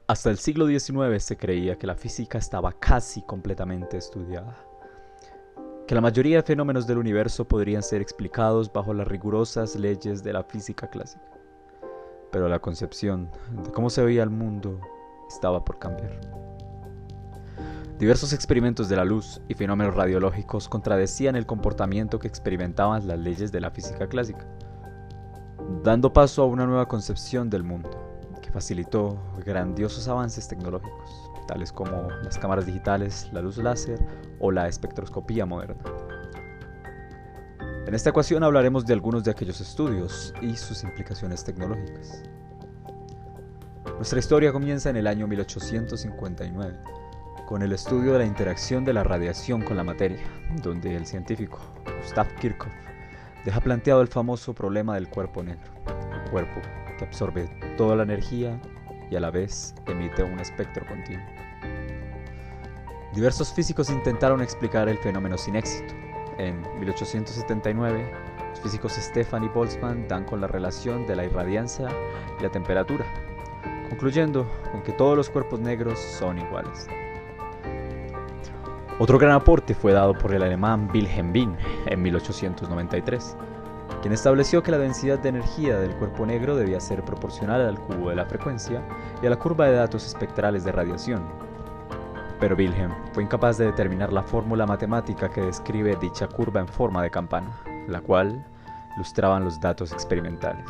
Hasta el siglo XIX se creía que la física estaba casi completamente estudiada, que la mayoría de fenómenos del universo podrían ser explicados bajo las rigurosas leyes de la física clásica. Pero la concepción de cómo se veía el mundo estaba por cambiar. Diversos experimentos de la luz y fenómenos radiológicos contradecían el comportamiento que experimentaban las leyes de la física clásica, dando paso a una nueva concepción del mundo, que facilitó grandiosos avances tecnológicos, tales como las cámaras digitales, la luz láser o la espectroscopía moderna. En esta ecuación hablaremos de algunos de aquellos estudios y sus implicaciones tecnológicas. Nuestra historia comienza en el año 1859, con el estudio de la interacción de la radiación con la materia, donde el científico Gustav Kirchhoff deja planteado el famoso problema del cuerpo negro, un cuerpo que absorbe toda la energía y a la vez emite un espectro continuo. Diversos físicos intentaron explicar el fenómeno sin éxito. En 1879, los físicos Stefan y Boltzmann dan con la relación de la irradiancia y la temperatura, concluyendo con que todos los cuerpos negros son iguales. Otro gran aporte fue dado por el alemán Wilhelm Wien en 1893, quien estableció que la densidad de energía del cuerpo negro debía ser proporcional al cubo de la frecuencia y a la curva de datos espectrales de radiación. Pero Wilhelm fue incapaz de determinar la fórmula matemática que describe dicha curva en forma de campana, la cual ilustraban los datos experimentales.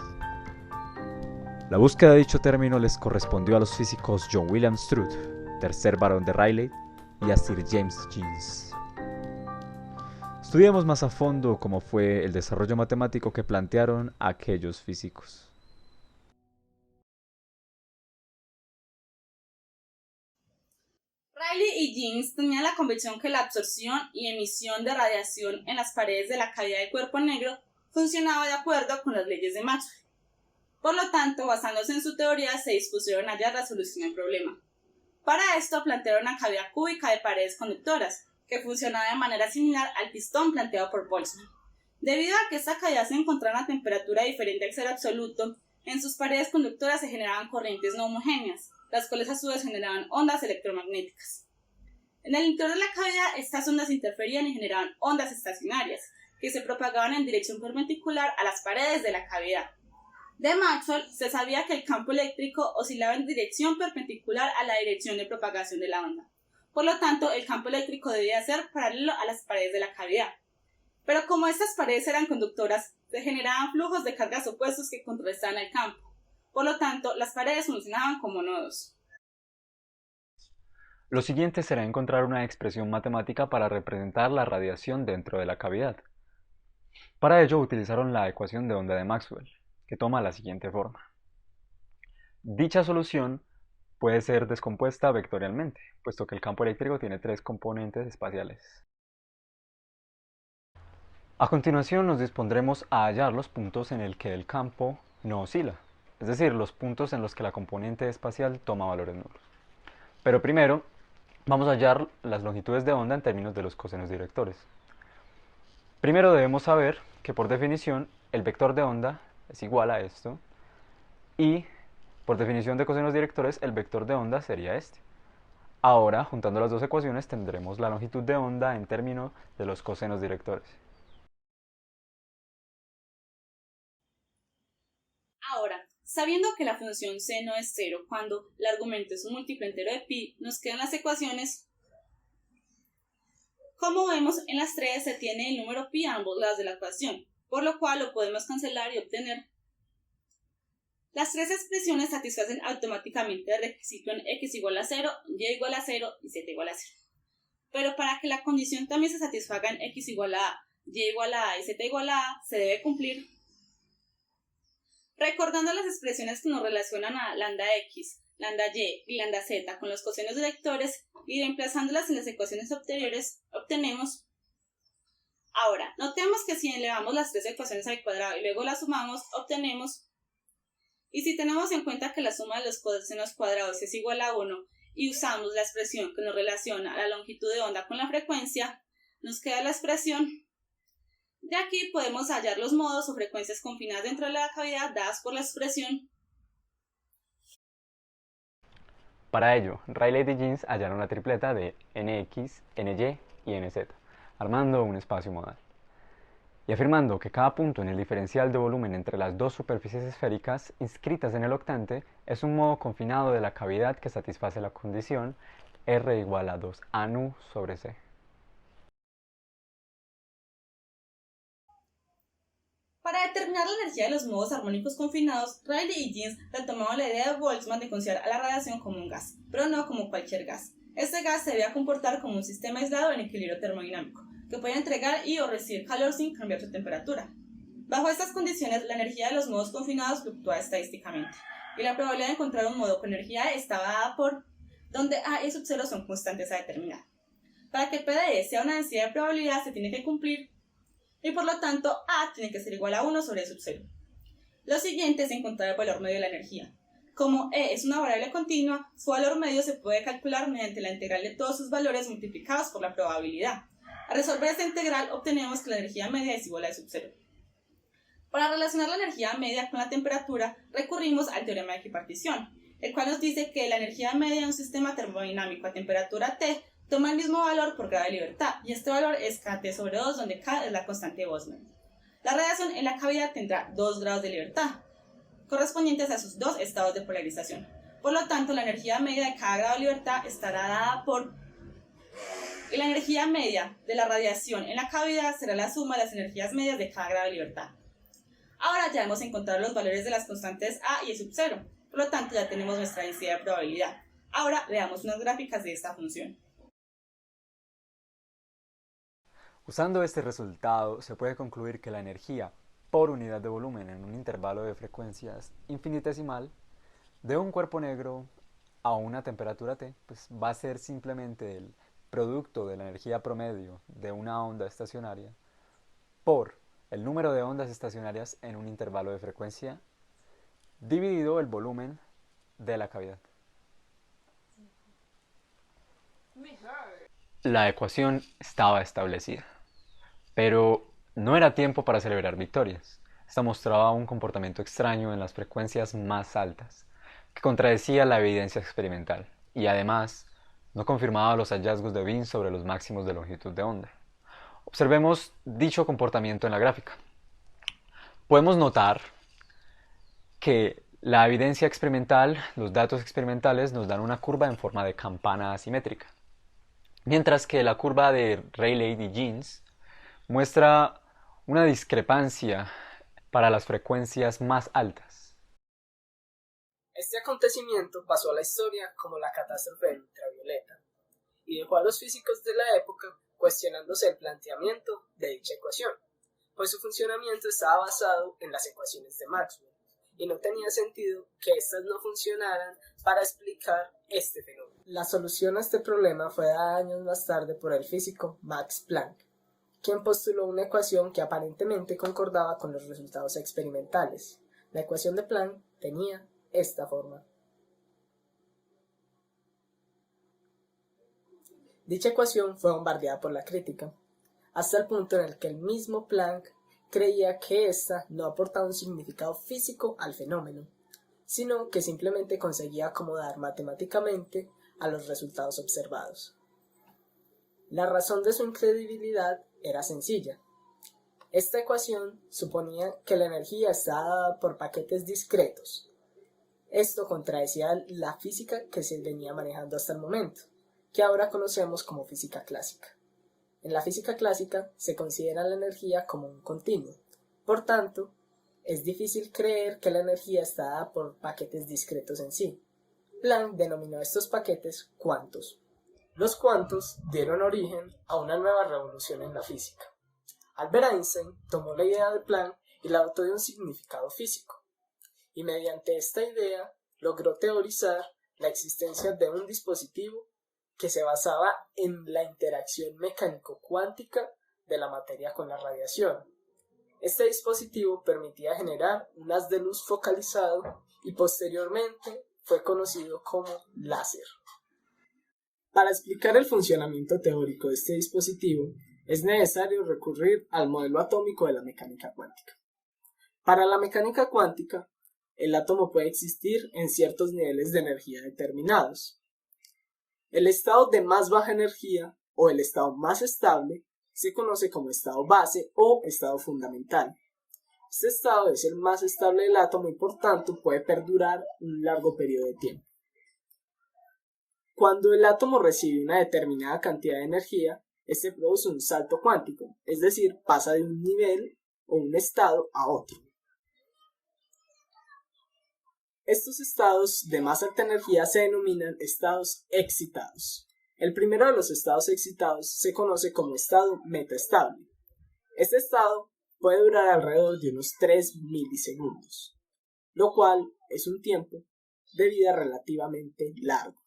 La búsqueda de dicho término les correspondió a los físicos John William Strutt, tercer barón de Rayleigh, y a Sir James Jeans. Estudiemos más a fondo cómo fue el desarrollo matemático que plantearon aquellos físicos. Rayleigh y Jeans tenían la convicción que la absorción y emisión de radiación en las paredes de la cavidad del cuerpo negro funcionaba de acuerdo con las leyes de Maxwell. Por lo tanto, basándose en su teoría, se dispusieron a hallar la solución al problema. Para esto plantearon una cavidad cúbica de paredes conductoras, que funcionaba de manera similar al pistón planteado por Boltzmann. Debido a que esta cavidad se encontraba a una temperatura diferente al cero absoluto, en sus paredes conductoras se generaban corrientes no homogéneas, las cuales a su vez generaban ondas electromagnéticas. En el interior de la cavidad, estas ondas interferían y generaban ondas estacionarias, que se propagaban en dirección perpendicular a las paredes de la cavidad. De Maxwell se sabía que el campo eléctrico oscilaba en dirección perpendicular a la dirección de propagación de la onda. Por lo tanto, el campo eléctrico debía ser paralelo a las paredes de la cavidad. Pero como estas paredes eran conductoras, se generaban flujos de cargas opuestos que contrarrestaban el campo. Por lo tanto, las paredes funcionaban como nodos. Lo siguiente será encontrar una expresión matemática para representar la radiación dentro de la cavidad. Para ello utilizaron la ecuación de onda de Maxwell, que toma la siguiente forma. Dicha solución puede ser descompuesta vectorialmente, puesto que el campo eléctrico tiene tres componentes espaciales. A continuación nos dispondremos a hallar los puntos en el que el campo no oscila, es decir, los puntos en los que la componente espacial toma valores nulos. Pero primero vamos a hallar las longitudes de onda en términos de los cosenos directores. Primero debemos saber que por definición el vector de onda es igual a esto y por definición de cosenos directores el vector de onda sería este. Ahora, juntando las dos ecuaciones, tendremos la longitud de onda en términos de los cosenos directores. Ahora, sabiendo que la función seno es cero cuando el argumento es un múltiplo entero de pi, nos quedan las ecuaciones. Como vemos, en las tres se tiene el número pi a ambos lados de la ecuación, por lo cual lo podemos cancelar y obtener. Las tres expresiones satisfacen automáticamente el requisito en x igual a 0, y igual a 0 y z igual a 0. Pero para que la condición también se satisfaga en x igual a a, y igual a a y z igual a a, se debe cumplir. Recordando las expresiones que nos relacionan a lambda x, lambda y y lambda z con los cosenos directores y reemplazándolas en las ecuaciones anteriores, obtenemos. Ahora, notemos que si elevamos las tres ecuaciones al cuadrado y luego las sumamos, obtenemos. Y si tenemos en cuenta que la suma de los cosenos cuadrados es igual a 1 y usamos la expresión que nos relaciona a la longitud de onda con la frecuencia, nos queda la expresión. De aquí podemos hallar los modos o frecuencias confinadas dentro de la cavidad dadas por la expresión. Para ello, Rayleigh y Jeans hallaron la tripleta de Nx, Ny y Nz, armando un espacio modal, y afirmando que cada punto en el diferencial de volumen entre las dos superficies esféricas inscritas en el octante es un modo confinado de la cavidad que satisface la condición R igual a 2A nu sobre C. Para determinar la energía de los modos armónicos confinados, Rayleigh y Jeans retomaron la idea de Boltzmann de considerar a la radiación como un gas, pero no como cualquier gas. Este gas se debía comportar como un sistema aislado en equilibrio termodinámico, que podía entregar y o recibir calor sin cambiar su temperatura. Bajo estas condiciones, la energía de los modos confinados fluctúa estadísticamente, y la probabilidad de encontrar un modo con energía E estaba dada por donde A y sub 0 son constantes a determinar. Para que PDE sea una densidad de probabilidad se tiene que cumplir y por lo tanto A tiene que ser igual a 1 sobre sub 0. Lo siguiente es encontrar el valor medio de la energía. Como E es una variable continua, su valor medio se puede calcular mediante la integral de todos sus valores multiplicados por la probabilidad. Al resolver esta integral obtenemos que la energía media es igual a E sub 0. Para relacionar la energía media con la temperatura recurrimos al teorema de equipartición, el cual nos dice que la energía media de un sistema termodinámico a temperatura T toma el mismo valor por grado de libertad, y este valor es kT sobre 2, donde K es la constante de Boltzmann. La radiación en la cavidad tendrá 2 grados de libertad, correspondientes a sus dos estados de polarización. Por lo tanto, la energía media de cada grado de libertad estará dada por... Y la energía media de la radiación en la cavidad será la suma de las energías medias de cada grado de libertad. Ahora ya hemos encontrado los valores de las constantes A y E sub 0, por lo tanto ya tenemos nuestra densidad de probabilidad. Ahora veamos unas gráficas de esta función. Usando este resultado, se puede concluir que la energía por unidad de volumen en un intervalo de frecuencias infinitesimal de un cuerpo negro a una temperatura T, pues va a ser simplemente el producto de la energía promedio de una onda estacionaria por el número de ondas estacionarias en un intervalo de frecuencia dividido el volumen de la cavidad. La ecuación estaba establecida, pero no era tiempo para celebrar victorias. Esta mostraba un comportamiento extraño en las frecuencias más altas, que contradecía la evidencia experimental, y además no confirmaba los hallazgos de Wien sobre los máximos de longitud de onda. Observemos dicho comportamiento en la gráfica. Podemos notar que la evidencia experimental, los datos experimentales nos dan una curva en forma de campana asimétrica, mientras que la curva de Rayleigh y Jeans muestra una discrepancia para las frecuencias más altas. Este acontecimiento pasó a la historia como la catástrofe del ultravioleta y dejó a los físicos de la época cuestionándose el planteamiento de dicha ecuación, pues su funcionamiento estaba basado en las ecuaciones de Maxwell y no tenía sentido que éstas no funcionaran para explicar este fenómeno. La solución a este problema fue dada años más tarde por el físico Max Planck, quien postuló una ecuación que aparentemente concordaba con los resultados experimentales. La ecuación de Planck tenía esta forma. Dicha ecuación fue bombardeada por la crítica, hasta el punto en el que el mismo Planck creía que ésta no aportaba un significado físico al fenómeno, sino que simplemente conseguía acomodar matemáticamente a los resultados observados. La razón de su incredibilidad era sencilla. Esta ecuación suponía que la energía estaba dada por paquetes discretos. Esto contradecía la física que se venía manejando hasta el momento, que ahora conocemos como física clásica. En la física clásica se considera la energía como un continuo. Por tanto, es difícil creer que la energía está dada por paquetes discretos en sí. Planck denominó estos paquetes cuantos. Los cuantos dieron origen a una nueva revolución en la física. Albert Einstein tomó la idea de Planck y la dotó de un significado físico, y mediante esta idea logró teorizar la existencia de un dispositivo que se basaba en la interacción mecánico-cuántica de la materia con la radiación. Este dispositivo permitía generar un haz de luz focalizado y posteriormente fue conocido como láser. Para explicar el funcionamiento teórico de este dispositivo, es necesario recurrir al modelo atómico de la mecánica cuántica. Para la mecánica cuántica, el átomo puede existir en ciertos niveles de energía determinados. El estado de más baja energía o el estado más estable se conoce como estado base o estado fundamental. Este estado es el más estable del átomo y por tanto puede perdurar un largo periodo de tiempo. Cuando el átomo recibe una determinada cantidad de energía, este produce un salto cuántico, es decir, pasa de un nivel o un estado a otro. Estos estados de más alta energía se denominan estados excitados. El primero de los estados excitados se conoce como estado metaestable. Este estado puede durar alrededor de unos 3 milisegundos, lo cual es un tiempo de vida relativamente largo.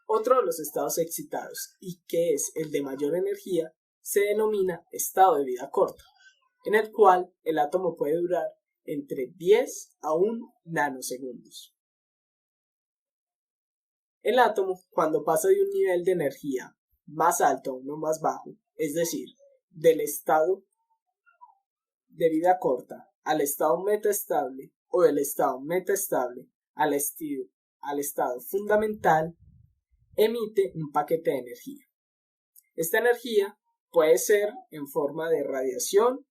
Otro de los estados excitados, y que es el de mayor energía, se denomina estado de vida corta, en el cual el átomo puede durar entre 10 a 1 nanosegundos. El átomo, cuando pasa de un nivel de energía más alto a uno más bajo, es decir, del estado de vida corta al estado metaestable o del estado metaestable al estado fundamental, emite un paquete de energía. Esta energía puede ser en forma de radiación,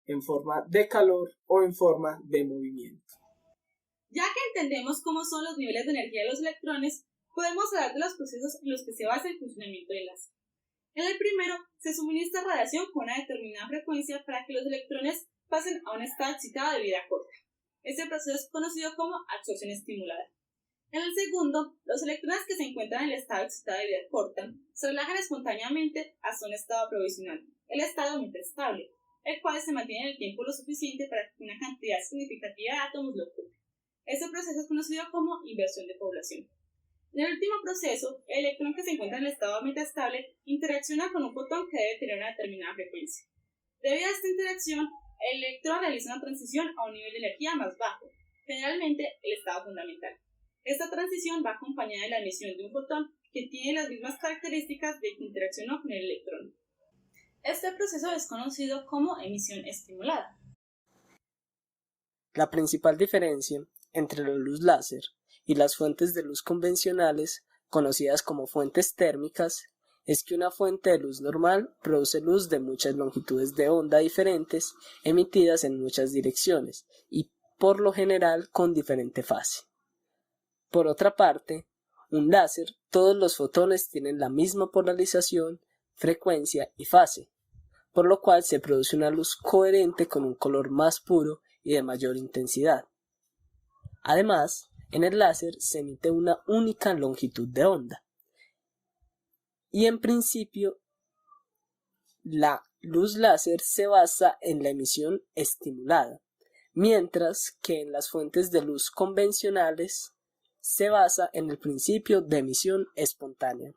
en forma de calor o en forma de movimiento. Ya que entendemos cómo son los niveles de energía de los electrones, podemos hablar de los procesos en los que se basa el funcionamiento del láser. En el primero, se suministra radiación con una determinada frecuencia para que los electrones pasen a un estado excitado de vida corta. Este proceso es conocido como absorción estimulada. En el segundo, los electrones que se encuentran en el estado excitado de vida corta se relajan espontáneamente hasta un estado provisional, el estado metaestable, el cual se mantiene en el tiempo lo suficiente para que una cantidad significativa de átomos lo ocupe. Este proceso es conocido como inversión de población. En el último proceso, el electrón que se encuentra en el estado metaestable interacciona con un fotón que debe tener una determinada frecuencia. Debido a esta interacción, el electrón realiza una transición a un nivel de energía más bajo, generalmente el estado fundamental. Esta transición va acompañada de la emisión de un fotón que tiene las mismas características de que interaccionó con el electrón. Este proceso es conocido como emisión estimulada. La principal diferencia entre la luz láser y las fuentes de luz convencionales, conocidas como fuentes térmicas, es que una fuente de luz normal produce luz de muchas longitudes de onda diferentes, emitidas en muchas direcciones y por lo general con diferente fase. Por otra parte, un láser, todos los fotones tienen la misma polarización, frecuencia y fase, por lo cual se produce una luz coherente con un color más puro y de mayor intensidad. Además, en el láser se emite una única longitud de onda. Y en principio, la luz láser se basa en la emisión estimulada, mientras que en las fuentes de luz convencionales se basa en el principio de emisión espontánea.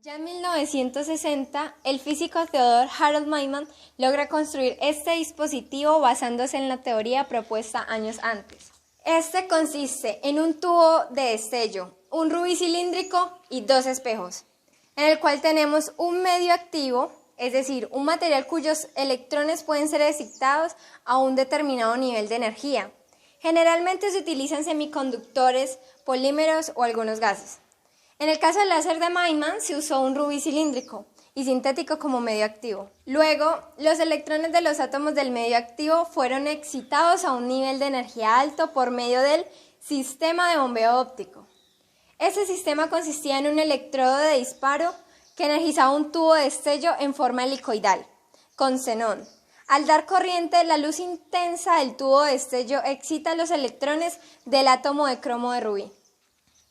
Ya en 1960, el físico Theodor Harold Maiman logra construir este dispositivo basándose en la teoría propuesta años antes. Este consiste en un tubo de destello, un rubí cilíndrico y dos espejos, en el cual tenemos un medio activo, es decir, un material cuyos electrones pueden ser excitados a un determinado nivel de energía. Generalmente se utilizan semiconductores, polímeros o algunos gases. En el caso del láser de Maiman se usó un rubí cilíndrico y sintético como medio activo. Luego, los electrones de los átomos del medio activo fueron excitados a un nivel de energía alto por medio del sistema de bombeo óptico. Este sistema consistía en un electrodo de disparo que energizaba un tubo de destello en forma helicoidal, con xenón. Al dar corriente, la luz intensa del tubo de destello excita los electrones del átomo de cromo de rubí.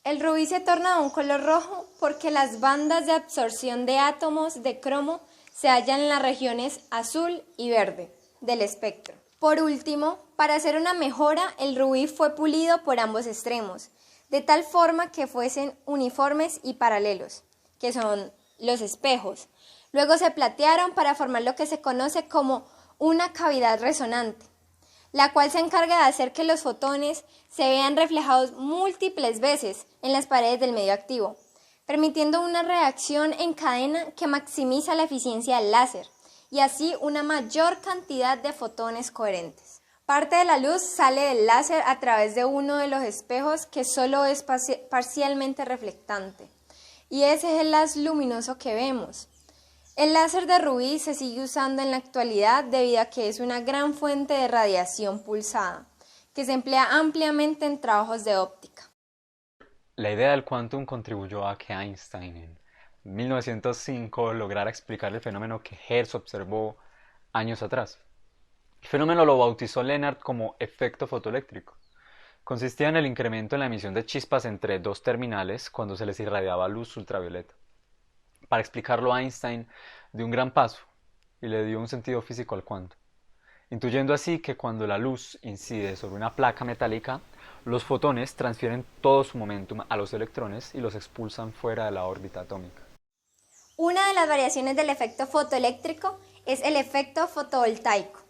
El rubí se torna de un color rojo porque las bandas de absorción de átomos de cromo se hallan en las regiones azul y verde del espectro. Por último, para hacer una mejora, el rubí fue pulido por ambos extremos, de tal forma que fuesen uniformes y paralelos, que son los espejos. Luego se platearon para formar lo que se conoce como una cavidad resonante, la cual se encarga de hacer que los fotones se vean reflejados múltiples veces en las paredes del medio activo, permitiendo una reacción en cadena que maximiza la eficiencia del láser y así una mayor cantidad de fotones coherentes. Parte de la luz sale del láser a través de uno de los espejos que solo es parcialmente reflectante, y ese es el haz luminoso que vemos. El láser de rubí se sigue usando en la actualidad debido a que es una gran fuente de radiación pulsada, que se emplea ampliamente en trabajos de óptica. La idea del quantum contribuyó a que Einstein en 1905 lograra explicar el fenómeno que Hertz observó años atrás. El fenómeno lo bautizó Lennard como efecto fotoeléctrico. Consistía en el incremento en la emisión de chispas entre dos terminales cuando se les irradiaba luz ultravioleta. Para explicarlo, Einstein dio un gran paso y le dio un sentido físico al quantum, intuyendo así que cuando la luz incide sobre una placa metálica, los fotones transfieren todo su momentum a los electrones y los expulsan fuera de la órbita atómica. Una de las variaciones del efecto fotoeléctrico es el efecto fotovoltaico.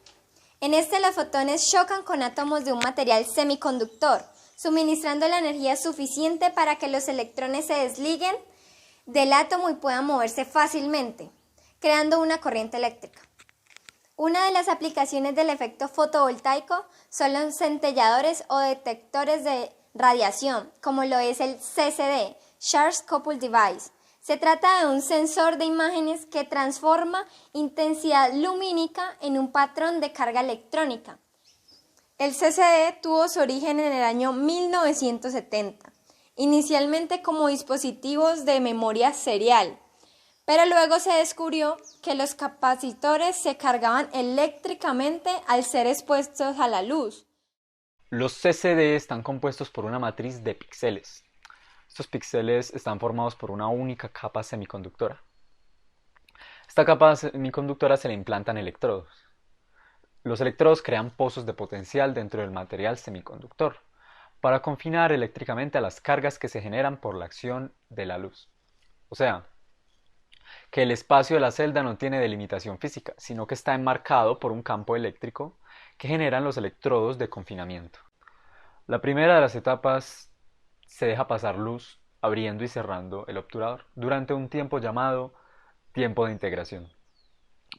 En este, los fotones chocan con átomos de un material semiconductor, suministrando la energía suficiente para que los electrones se desliguen del átomo y puedan moverse fácilmente, creando una corriente eléctrica. Una de las aplicaciones del efecto fotovoltaico son los centelladores o detectores de radiación, como lo es el CCD, Charge Coupled Device. Se trata de un sensor de imágenes que transforma intensidad lumínica en un patrón de carga electrónica. El CCD tuvo su origen en el año 1970, inicialmente como dispositivos de memoria serial, pero luego se descubrió que los capacitores se cargaban eléctricamente al ser expuestos a la luz. Los CCD están compuestos por una matriz de píxeles. Estos píxeles están formados por una única capa semiconductora. Esta capa semiconductora se le implantan electrodos. Los electrodos crean pozos de potencial dentro del material semiconductor para confinar eléctricamente a las cargas que se generan por la acción de la luz. O sea, que el espacio de la celda no tiene delimitación física, sino que está enmarcado por un campo eléctrico que generan los electrodos de confinamiento. La primera de las etapas se deja pasar luz abriendo y cerrando el obturador durante un tiempo llamado tiempo de integración,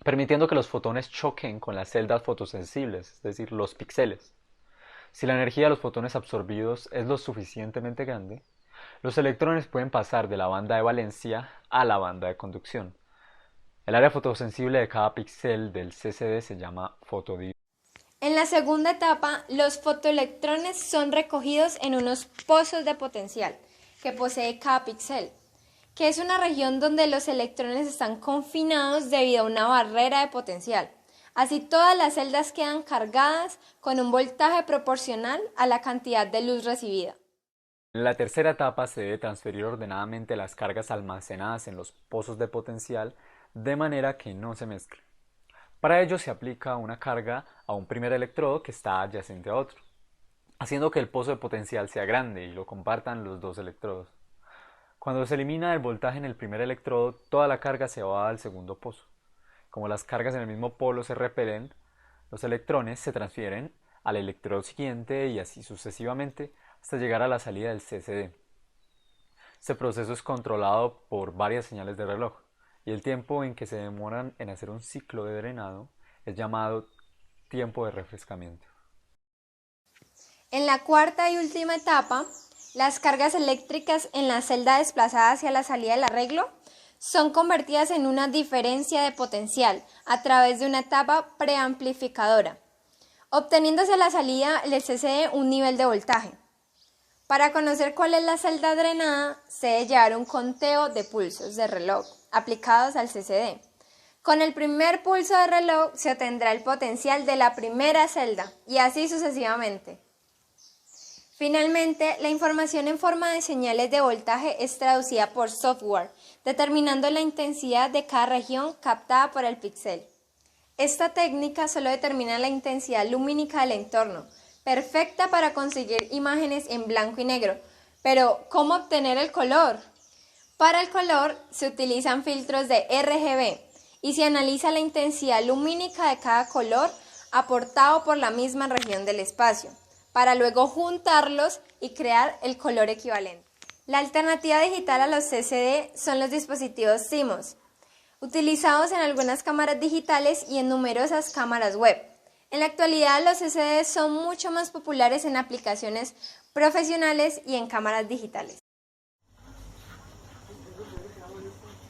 permitiendo que los fotones choquen con las celdas fotosensibles, es decir, los píxeles. Si la energía de los fotones absorbidos es lo suficientemente grande, los electrones pueden pasar de la banda de valencia a la banda de conducción. El área fotosensible de cada píxel del CCD se llama fotodiodo. En la segunda etapa, los fotoelectrones son recogidos en unos pozos de potencial que posee cada píxel, que es una región donde los electrones están confinados debido a una barrera de potencial. Así todas las celdas quedan cargadas con un voltaje proporcional a la cantidad de luz recibida. En la tercera etapa se debe transferir ordenadamente las cargas almacenadas en los pozos de potencial de manera que no se mezclen. Para ello se aplica una carga a un primer electrodo que está adyacente a otro, haciendo que el pozo de potencial sea grande y lo compartan los dos electrodos. Cuando se elimina el voltaje en el primer electrodo, toda la carga se va al segundo pozo. Como las cargas en el mismo polo se repelen, los electrones se transfieren al electrodo siguiente y así sucesivamente hasta llegar a la salida del CCD. Este proceso es controlado por varias señales de reloj y el tiempo en que se demoran en hacer un ciclo de drenado es llamado tiempo de refrescamiento. En la cuarta y última etapa, las cargas eléctricas en la celda desplazada hacia la salida del arreglo son convertidas en una diferencia de potencial a través de una etapa preamplificadora, obteniéndose a la salida del CCD un nivel de voltaje. Para conocer cuál es la celda drenada, se debe llevar un conteo de pulsos de reloj aplicados al CCD. Con el primer pulso de reloj se obtendrá el potencial de la primera celda y así sucesivamente. Finalmente, la información en forma de señales de voltaje es traducida por software, determinando la intensidad de cada región captada por el píxel. Esta técnica solo determina la intensidad lumínica del entorno, perfecta para conseguir imágenes en blanco y negro. Pero, ¿cómo obtener el color? Para el color se utilizan filtros de RGB y se analiza la intensidad lumínica de cada color aportado por la misma región del espacio, para luego juntarlos y crear el color equivalente. La alternativa digital a los CCD son los dispositivos CMOS, utilizados en algunas cámaras digitales y en numerosas cámaras web. En la actualidad, los CCD son mucho más populares en aplicaciones profesionales y en cámaras digitales.